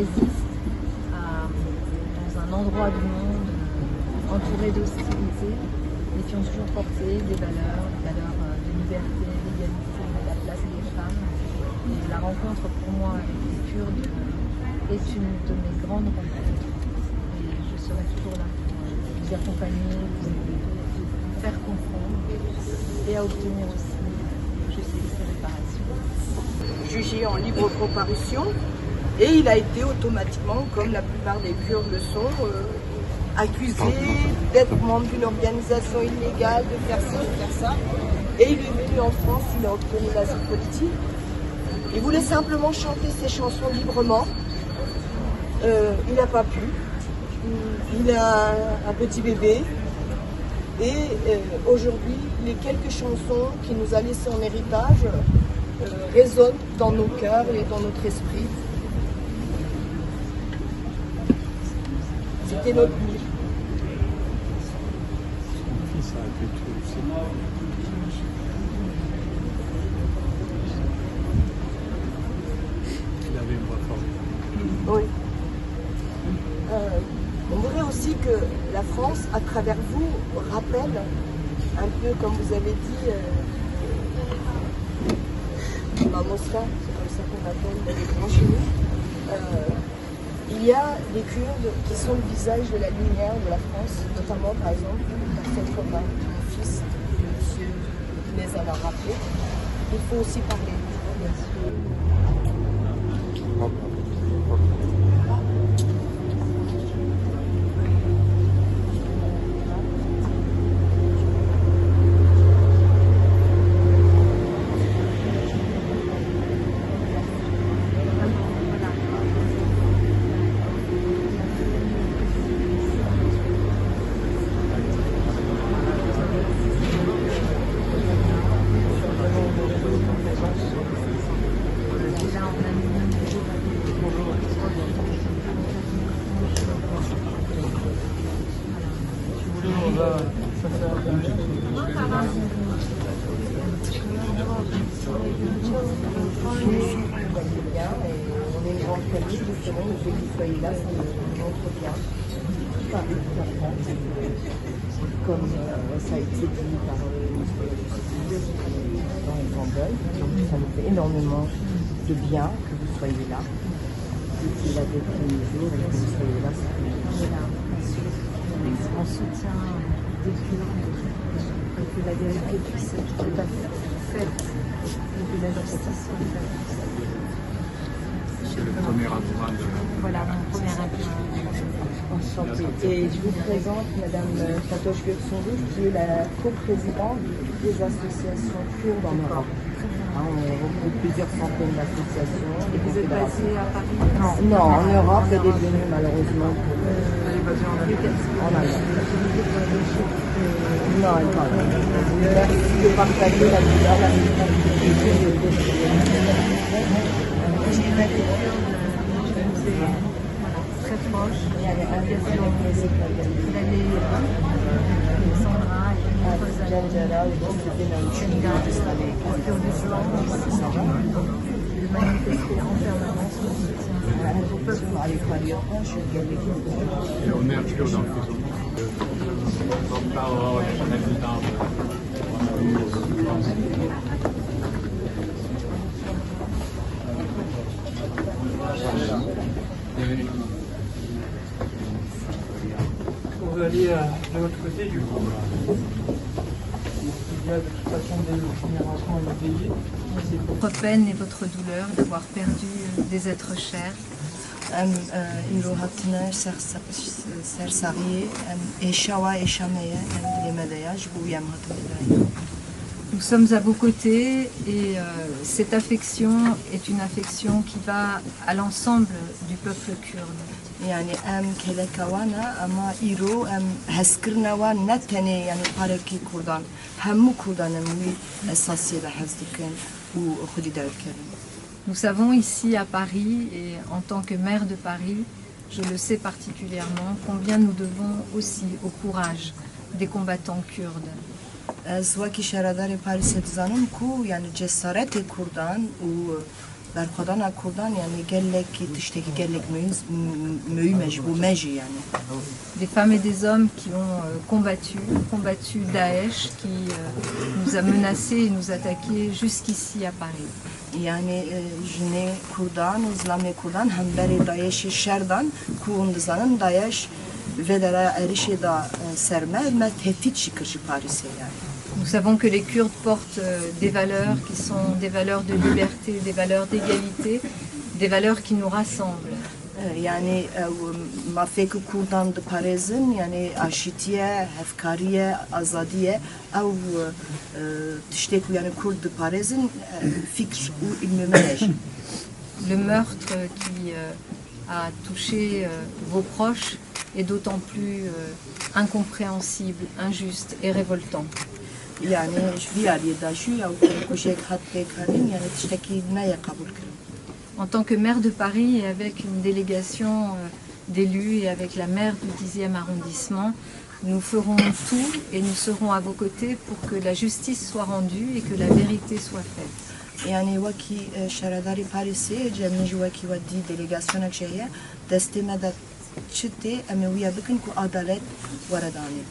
résistent dans un endroit du monde entouré d'hostilité, mais qui ont toujours porté des valeurs de liberté, d'égalité, de la place des femmes. Et la rencontre pour moi avec les Kurdes est une de mes grandes rencontres. Et je serai toujours là pour vous accompagner, vous faire comprendre et à obtenir aussi justice et réparation. Jugé en libre comparution, et il a été automatiquement, comme la plupart des Kurdes le sont, accusé d'être membre d'une organisation illégale, de faire ci, de faire ça. Et il est venu en France, il a obtenu l'asile politique. Il voulait simplement chanter ses chansons librement. Il n'a pas pu. Il a un petit bébé. Et aujourd'hui, les quelques chansons qu'il nous a laissées en héritage résonnent dans nos cœurs et dans notre esprit. C'était notre vie. Il avait une voix forte. Oui. On voudrait aussi que la France, à travers vous, rappelle un peu, comme vous avez dit, ma Mosca, c'est comme ça qu'on appelle les grands chez nous. Il y a des Kurdes qui sont le visage de la lumière de la France, notamment par exemple la fête Robin, mon fils, monsieur, les a rappelé. Il faut aussi parler. On est une grande famille, justement, le fait que vous soyez là, ça nous montre bien. Paris, la France, comme ça a été dit par dans les grands deuils. Donc ça nous fait énormément de bien que vous soyez là. Depuis la depuis les jours, et que vous soyez là, En soutien des Kurdes, et que la vérité puisse être tout à fait faite, et que la justice soit faite. C'est le premier adjoint de... Voilà, mon premier adjoint. Enchantée. Et je vous présente Madame Fatoche Göksoğlu, qui est la coprésidente des associations kurdes en Europe. On regroupe plusieurs centaines d'associations. Et vous êtes basée à Paris? Non, en Europe, elle est venue malheureusement Elle est basée en Allemagne. en Allemagne. Non, elle parle. Merci de partager la douleur, la très proche. Il y avait un question d'aller Sandra et d'autres de manifester en permanence le soutien au peuple. Pionnière kurde en prison. Porte-parole, présidente. Vous allez de l'autre côté du coup. Il y a de toute façon des générations à payer. Votre peine et votre douleur d'avoir perdu des êtres chers. Nous sommes à vos côtés et cette affection est une affection qui va à l'ensemble du peuple kurde. يعني كلكوانا أما إيرو هسكرنا ونتني يعني قاركي كردان هم كردان مي أساسي لحزدكن وخدي داركن. Nous savons ici à Paris et en tant que maire de Paris, je le sais particulièrement, combien nous devons aussi au courage des combattants kurdes. از وکی شهردار پاریس دزانم کو یعنی جسارت کردان و برخدان کردان یعنی گلک تشتکی گلک میمش بو مجی یعنی. Des femmes et des hommes qui ont combattu Daesh, qui nous a menacés et nous attaqués jusqu'ici à Paris. Yani jine Kurdan, İslami Kurdan hem beri Daesh şerdan kunduzanın Daesh vedara erişe da serme me tehdit çıkışı Paris'e yani. Nous savons que les Kurdes portent des valeurs qui sont des valeurs de liberté, des valeurs d'égalité, des valeurs qui nous rassemblent. Yani mafek Kurdan de Paris'in yani aşitiye, hefkariye, azadiye ev tiştek yani Kurd de Paris'in fikr u ilmemej. Le meurtre qui a touché vos proches est d'autant plus incompréhensible, injuste et révoltant. Yani şviyaliye da şu ya kuşek hatta kanin yani tişteki neye kabul kırın. En tant que maire de Paris et avec une délégation d'élus et avec la maire du 10e arrondissement, nous ferons tout et nous serons à vos côtés pour que la justice soit rendue et que la vérité soit faite. Yani vaki şeradari Paris'e cemij vaki vadi delegasyona şeye desteme da çıtı emeviye bakın ku adalet varadani.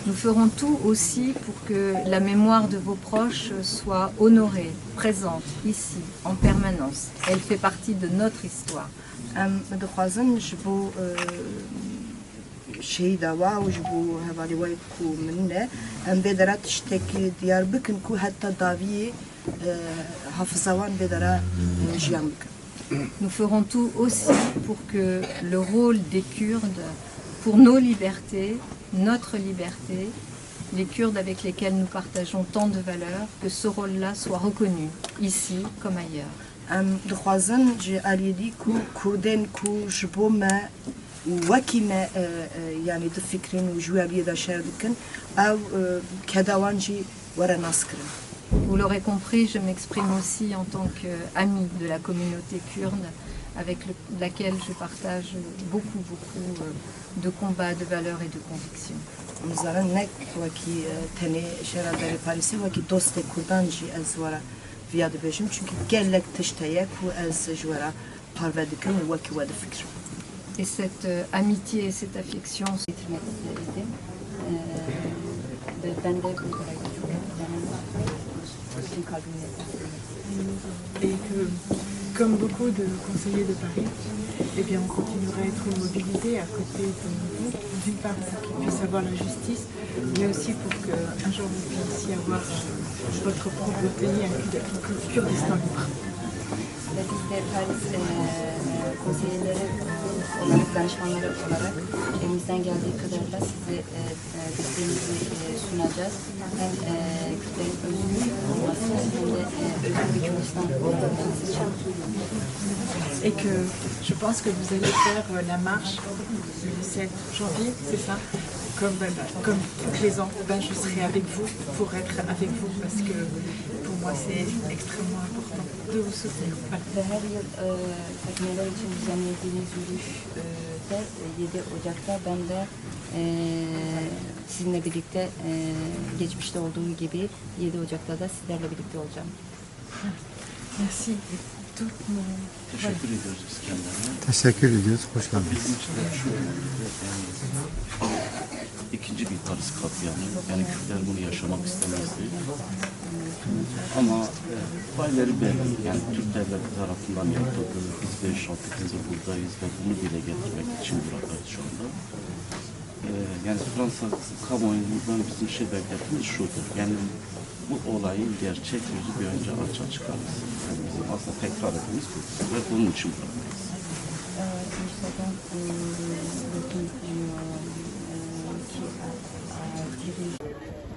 Nous ferons tout aussi pour que la mémoire de vos proches soit honorée, présente ici, en permanence. Elle fait partie de notre histoire. دخوازن جبو شيء دوا وجبو هذا وای کو منه بدرات تشتكي ديار بكن كو حتى داوی حافظوان بدرا جیام بکن. Nous ferons tout aussi pour que le rôle des Kurdes, pour nos libertés, notre liberté, les Kurdes avec lesquels nous partageons tant de valeurs, que ce rôle-là soit reconnu, ici comme ailleurs. دخوازن جي عليدي كو كردن كو جبو ما وكي ما يعني دفكرين وجوي عليه دا شاردكن أو كدوان جي ورا ناسكرن. Vous l'aurez compris, je m'exprime aussi en tant qu'amie de la communauté kurde avec laquelle je partage beaucoup de combats, de valeurs et de convictions. مزارن نك وكي تاني شراداري باريسي وكي دوست كردان جي از ورا viyade bejim çünkü gelek tişteye ku ez jwara parvedikim vaki wad fikr. Et cette amitié et cette affection et que, comme beaucoup de conseillers de Paris, eh bien, on continuera à être mobilisés à côté de vous, d'une part pour qu'ils puissent avoir la justice, mais aussi pour qu'un jour vous puissiez avoir votre propre pays, un Kurdistan libre. Ve biz de Paris konseyleri olarak, danışmanları olarak elimizden geldiği kadarıyla size desteğimizi sunacağız. Hem Kürtlerin özgür olması hem de özgür bir Kürdistan olması için. Et que je pense que vous allez faire la marche le 7 janvier, c'est ça? Comme tous les ans, je serai avec vous pour être avec vous parce que pour moi c'est extrêmement important de vous soutenir. Voilà. Ve her yıl tekneler için düzenlediğiniz yürüyüşte 7 Ocak'ta ben de sizinle birlikte geçmişte olduğum gibi 7 Ocak'ta da sizlerle birlikte olacağım. Merci. Teşekkür ediyoruz biz kendilerine. Teşekkür ediyoruz. Hoş geldiniz. Bizim için de şu ikinci bir Paris katliamı. Yani Kürtler bunu yaşamak istemezdi. Ama failleri belli. Yani Türk devleti tarafından yapıldı. Biz 5-6 kızı buradayız ve bunu dile getirmek için buradayız şu anda. Yani Fransa kamuoyundan bizim beklentimiz şudur. Yani bu olayın gerçek yüzü bir önce açığa çıkarması. Yani bizim aslında tekrar etmemiz bu. Ve bunun için buradayız. Nous